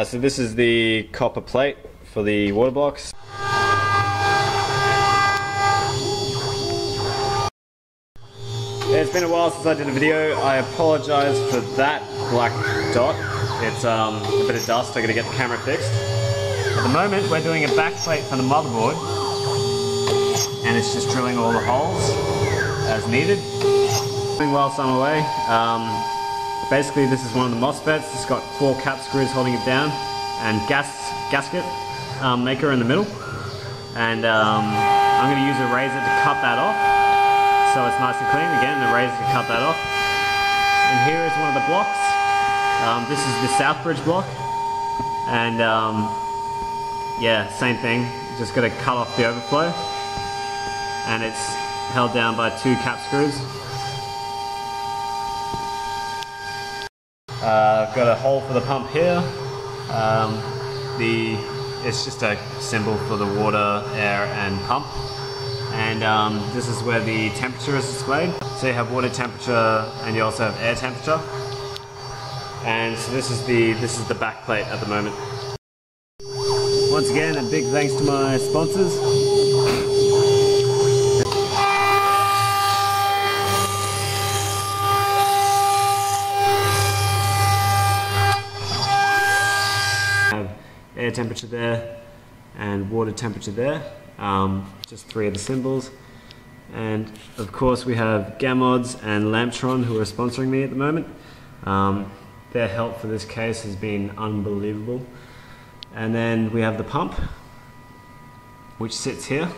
So this is the copper plate for the water box. It's been a while since I did a video. I apologise for that black dot. It's a bit of dust. I gotta get the camera fixed. At the moment we're doing a back plate for the motherboard, and it's just drilling all the holes as needed. Doing well some way. Basically this is one of the MOSFETs. It's got 4 cap screws holding it down and gasket maker in the middle. And I'm going to use a razor to cut that off so it's nice and clean. Again, the razor to cut that off. And here is one of the blocks. This is the Southbridge block. And yeah, same thing. Just got to cut off the overflow. And it's held down by 2 cap screws. I've got a hole for the pump here. It's just a symbol for the water, air and pump. And this is where the temperature is displayed. So you have water temperature and you also have air temperature. And so this is the back plate at the moment. Once again, a big thanks to my sponsors. Air temperature there and water temperature there, just 3 of the symbols. And of course we have Gamods and Lamptron who are sponsoring me at the moment. Their help for this case has been unbelievable. And then we have the pump which sits here.